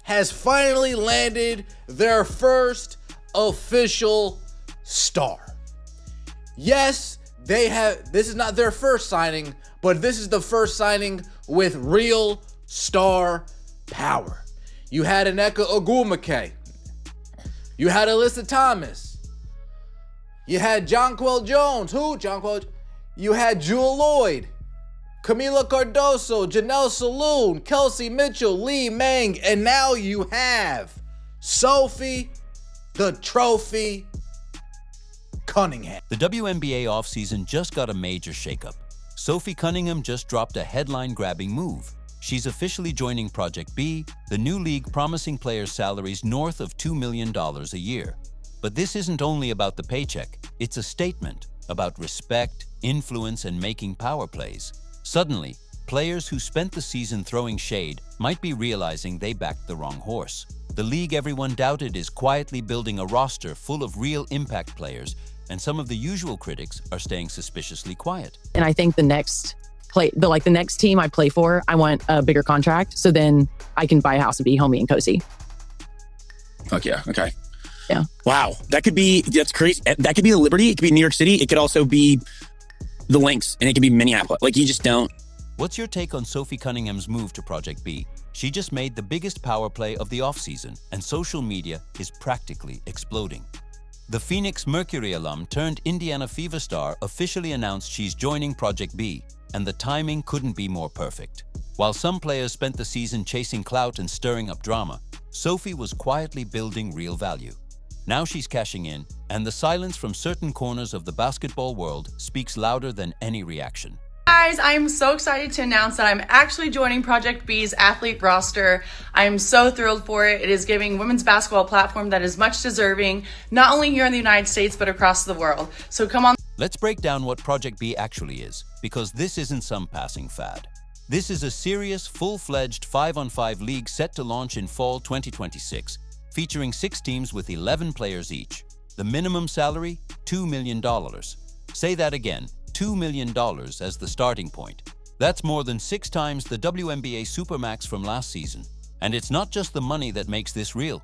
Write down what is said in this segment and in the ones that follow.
has finally landed their first official star. Yes, this is not their first signing, but this is the first signing with real star power. You had Nneka Ogwumike. You had Alyssa Thomas. You had Jonquel Jones. You had Jewel Lloyd, Camila Cardoso, Janelle Saloon, Kelsey Mitchell, Lee Mang, and now you have Sophie the Trophy Cunningham. The WNBA offseason just got a major shakeup. Sophie Cunningham just dropped a headline-grabbing move. She's officially joining Project B, the new league promising players salaries north of $2 million a year. But this isn't only about the paycheck, it's a statement about respect, influence, and making power plays. Suddenly, players who spent the season throwing shade might be realizing they backed the wrong horse. The league everyone doubted is quietly building a roster full of real impact players, and some of the usual critics are staying suspiciously quiet. And I think the next team I play for, I want a bigger contract, so then I can buy a house and be homey and cozy. Fuck yeah. Okay. Yeah. Wow. That's crazy. That could be the Liberty. It could be New York City. It could also be the Lynx, and it could be Minneapolis. Like, you just don't. What's your take on Sophie Cunningham's move to Project B? She just made the biggest power play of the offseason, and social media is practically exploding. The Phoenix Mercury alum turned Indiana Fever star officially announced she's joining Project B, and the timing couldn't be more perfect. While some players spent the season chasing clout and stirring up drama, Sophie was quietly building real value. Now she's cashing in, and the silence from certain corners of the basketball world speaks louder than any reaction. Guys, I'm so excited to announce that I'm actually joining Project B's athlete roster. I'm so thrilled for it. It is giving women's basketball a platform that is much deserving, not only here in the United States, but across the world. So come on. Let's break down what Project B actually is, because this isn't some passing fad. This is a serious, full-fledged 5-on-5 league set to launch in fall 2026, featuring 6 teams with 11 players each. The minimum salary, $2 million. Say that again, $2 million as the starting point. That's more than 6 times the WNBA Supermax from last season. And it's not just the money that makes this real.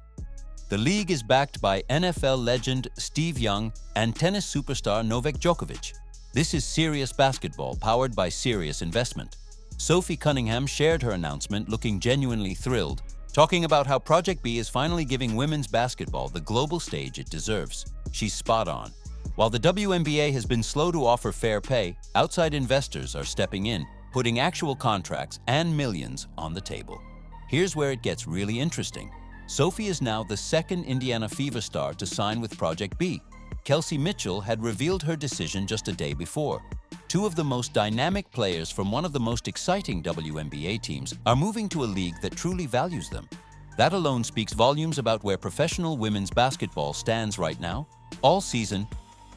The league is backed by NFL legend Steve Young and tennis superstar Novak Djokovic. This is serious basketball powered by serious investment. Sophie Cunningham shared her announcement looking genuinely thrilled, talking about how Project B is finally giving women's basketball the global stage it deserves. She's spot on. While the WNBA has been slow to offer fair pay, outside investors are stepping in, putting actual contracts and millions on the table. Here's where it gets really interesting. Sophie is now the second Indiana Fever star to sign with Project B. Kelsey Mitchell had revealed her decision just a day before. 2 of the most dynamic players from one of the most exciting WNBA teams are moving to a league that truly values them. That alone speaks volumes about where professional women's basketball stands right now. All season,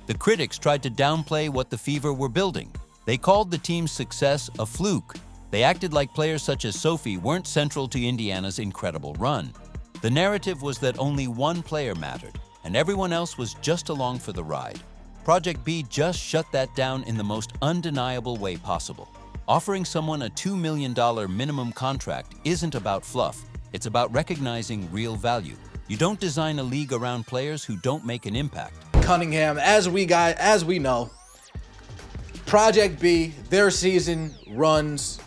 the critics tried to downplay what the Fever were building. They called the team's success a fluke. They acted like players such as Sophie weren't central to Indiana's incredible run. The narrative was that only one player mattered, and everyone else was just along for the ride. Project B just shut that down in the most undeniable way possible. Offering someone a $2 million minimum contract isn't about fluff. It's about recognizing real value. You don't design a league around players who don't make an impact. Cunningham, as we know, Project B, their season runs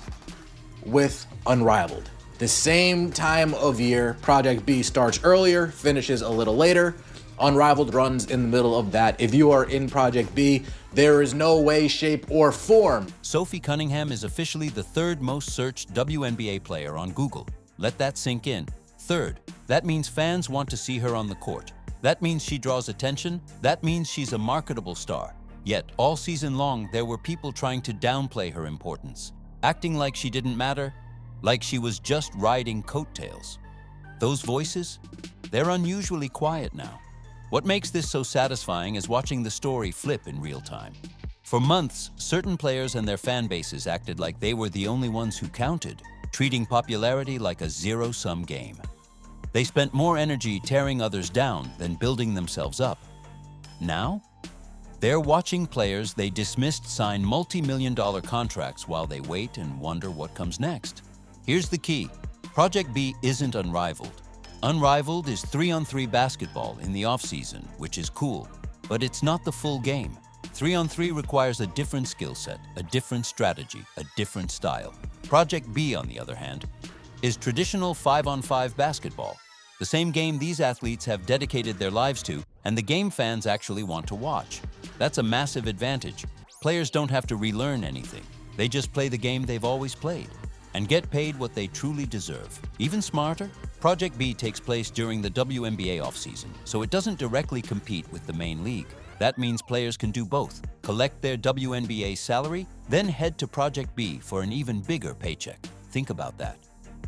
with Unrivaled. The same time of year, Project B starts earlier, finishes a little later. Unrivaled runs in the middle of that. If you are in Project B, there is no way, shape, or form. Sophie Cunningham is officially the 3rd most searched WNBA player on Google. Let that sink in. 3rd. That means fans want to see her on the court. That means she draws attention. That means she's a marketable star. Yet, all season long, there were people trying to downplay her importance, acting like she didn't matter, like she was just riding coattails. Those voices, they're unusually quiet now. What makes this so satisfying is watching the story flip in real time. For months, certain players and their fan bases acted like they were the only ones who counted, treating popularity like a zero-sum game. They spent more energy tearing others down than building themselves up. Now, they're watching players they dismissed sign multi-million-dollar contracts while they wait and wonder what comes next. Here's the key. Project B isn't unrivaled. Unrivaled is 3-on-3 basketball in the off-season, which is cool, but it's not the full game. 3-on-3 requires a different skill set, a different strategy, a different style. Project B, on the other hand, is traditional 5-on-5 basketball, the same game these athletes have dedicated their lives to and the game fans actually want to watch. That's a massive advantage. Players don't have to relearn anything. They just play the game they've always played and get paid what they truly deserve. Even smarter, Project B takes place during the WNBA offseason, so it doesn't directly compete with the main league. That means players can do both, collect their WNBA salary, then head to Project B for an even bigger paycheck. Think about that.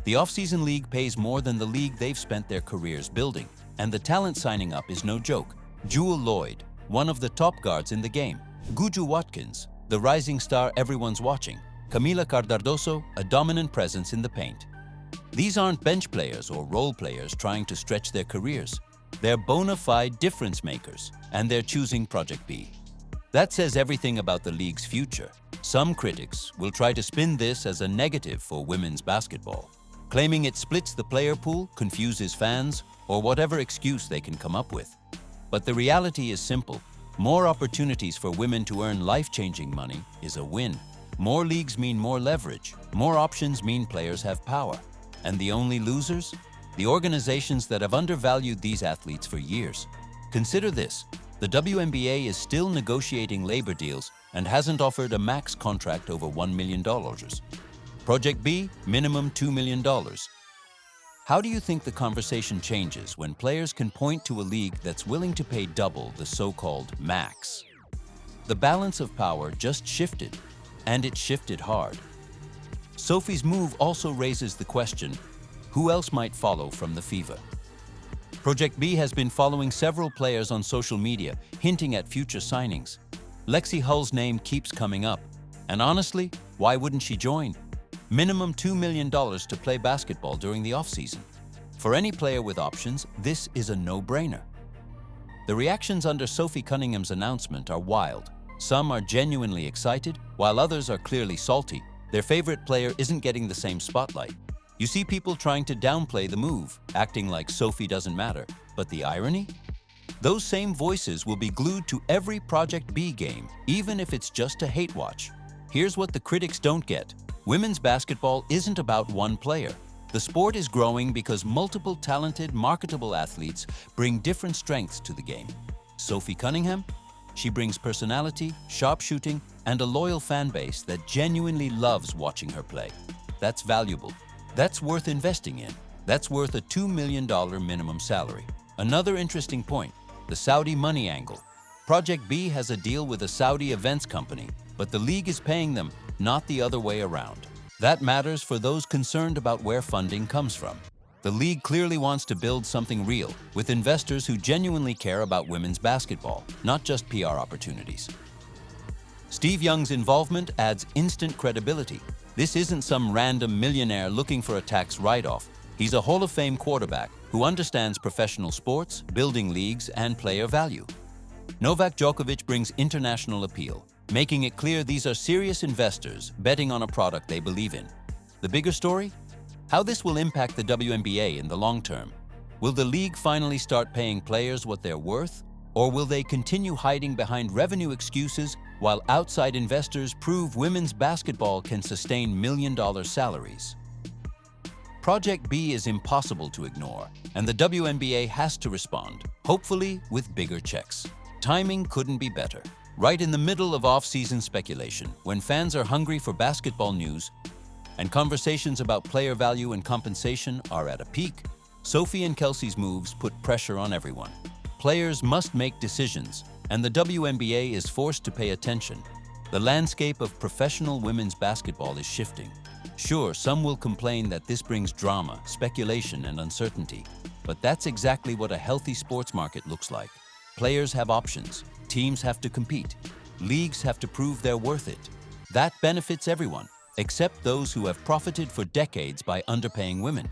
The off-season league pays more than the league they've spent their careers building, and the talent signing up is no joke. Jewel Lloyd, one of the top guards in the game. Guju Watkins, the rising star everyone's watching. Camila Cardardoso, a dominant presence in the paint. These aren't bench players or role players trying to stretch their careers. They're bona fide difference makers, and they're choosing Project B. That says everything about the league's future. Some critics will try to spin this as a negative for women's basketball, claiming it splits the player pool, confuses fans, or whatever excuse they can come up with. But the reality is simple. More opportunities for women to earn life-changing money is a win. More leagues mean more leverage. More options mean players have power. And the only losers? The organizations that have undervalued these athletes for years. Consider this. The WNBA is still negotiating labor deals and hasn't offered a max contract over $1 million. Project B, minimum $2 million. How do you think the conversation changes when players can point to a league that's willing to pay double the so-called max? The balance of power just shifted, and it shifted hard. Sophie's move also raises the question, who else might follow from the fever? Project B has been following several players on social media, hinting at future signings. Lexi Hull's name keeps coming up, and honestly, why wouldn't she join? Minimum $2 million to play basketball during the offseason. For any player with options, this is a no-brainer. The reactions under Sophie Cunningham's announcement are wild. Some are genuinely excited, while others are clearly salty. Their favorite player isn't getting the same spotlight. You see people trying to downplay the move, acting like Sophie doesn't matter. But the irony? Those same voices will be glued to every Project B game, even if it's just a hate watch. Here's what the critics don't get. Women's basketball isn't about one player. The sport is growing because multiple talented, marketable athletes bring different strengths to the game. Sophie Cunningham? She brings personality, sharp shooting, and a loyal fan base that genuinely loves watching her play. That's valuable. That's worth investing in. That's worth a $2 million minimum salary. Another interesting point, the Saudi money angle. Project B has a deal with a Saudi events company, but the league is paying them, not the other way around. That matters for those concerned about where funding comes from. The league clearly wants to build something real, with investors who genuinely care about women's basketball, not just PR opportunities. Steve Young's involvement adds instant credibility. This isn't some random millionaire looking for a tax write-off. He's a Hall of Fame quarterback who understands professional sports, building leagues, and player value. Novak Djokovic brings international appeal, making it clear these are serious investors betting on a product they believe in. The bigger story? How this will impact the WNBA in the long term. Will the league finally start paying players what they're worth? Or will they continue hiding behind revenue excuses while outside investors prove women's basketball can sustain million-dollar salaries? Project B is impossible to ignore, and the WNBA has to respond, hopefully with bigger checks. Timing couldn't be better. Right in the middle of off-season speculation, when fans are hungry for basketball news and conversations about player value and compensation are at a peak, Sophie and Kelsey's moves put pressure on everyone. Players must make decisions, and the WNBA is forced to pay attention. The landscape of professional women's basketball is shifting. Sure, some will complain that this brings drama, speculation, and uncertainty, but that's exactly what a healthy sports market looks like. Players have options, teams have to compete, leagues have to prove they're worth it. That benefits everyone, except those who have profited for decades by underpaying women.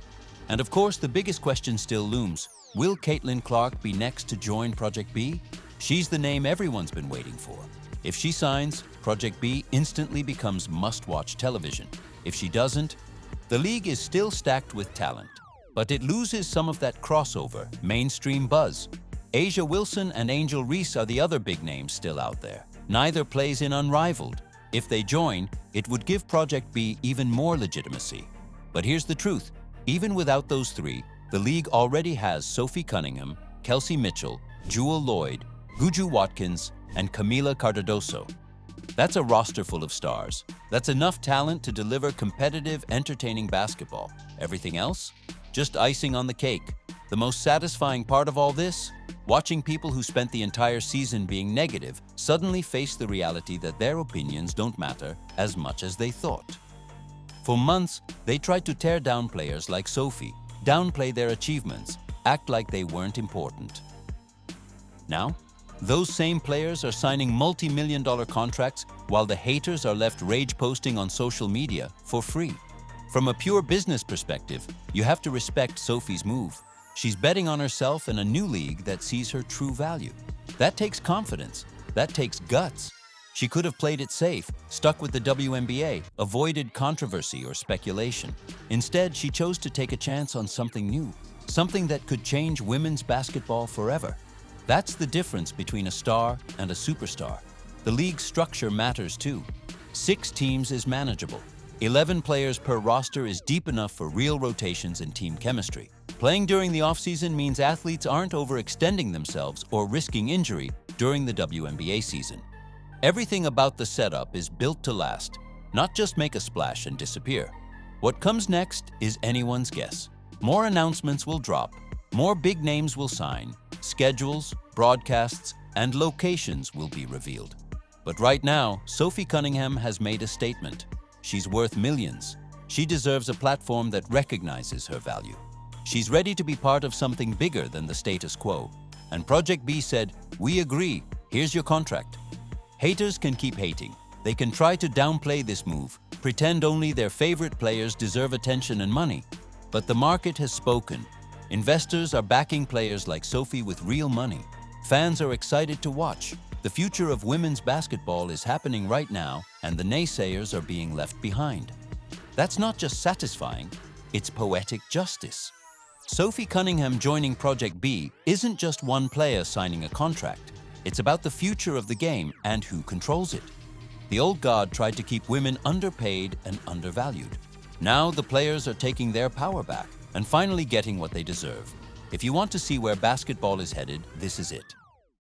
And of course, the biggest question still looms. Will Caitlin Clark be next to join Project B? She's the name everyone's been waiting for. If she signs, Project B instantly becomes must-watch television. If she doesn't, The league is still stacked with talent, but it loses some of that crossover, mainstream buzz. Asia Wilson and Angel Reese are the other big names still out there. Neither plays in Unrivaled. If they join, it would give Project B even more legitimacy. But here's the truth. Even without those three, the league already has Sophie Cunningham, Kelsey Mitchell, Jewel Lloyd, Guju Watkins, and Camila Cardoso. That's a roster full of stars. That's enough talent to deliver competitive, entertaining basketball. Everything else? Just icing on the cake. The most satisfying part of all this? Watching people who spent the entire season being negative suddenly face the reality that their opinions don't matter as much as they thought. For months, they tried to tear down players like Sophie, downplay their achievements, act like they weren't important. Now, those same players are signing multi-million-dollar contracts while the haters are left rage posting on social media for free. From a pure business perspective, you have to respect Sophie's move. She's betting on herself in a new league that sees her true value. That takes confidence. That takes guts. She could have played it safe, stuck with the WNBA, avoided controversy or speculation. Instead, she chose to take a chance on something new, something that could change women's basketball forever. That's the difference between a star and a superstar. The league structure matters too. 6 teams is manageable. 11 players per roster is deep enough for real rotations and team chemistry. Playing during the offseason means athletes aren't overextending themselves or risking injury during the WNBA season. Everything about the setup is built to last, not just make a splash and disappear. What comes next is anyone's guess. More announcements will drop, more big names will sign, schedules, broadcasts, and locations will be revealed. But right now, Sophie Cunningham has made a statement. She's worth millions. She deserves a platform that recognizes her value. She's ready to be part of something bigger than the status quo. And Project B said, "We agree, here's your contract." Haters can keep hating. They can try to downplay this move, pretend only their favorite players deserve attention and money. But the market has spoken. Investors are backing players like Sophie with real money. Fans are excited to watch. The future of women's basketball is happening right now, and the naysayers are being left behind. That's not just satisfying, it's poetic justice. Sophie Cunningham joining Project B isn't just one player signing a contract. It's about the future of the game and who controls it. The old guard tried to keep women underpaid and undervalued. Now the players are taking their power back and finally getting what they deserve. If you want to see where basketball is headed, this is it.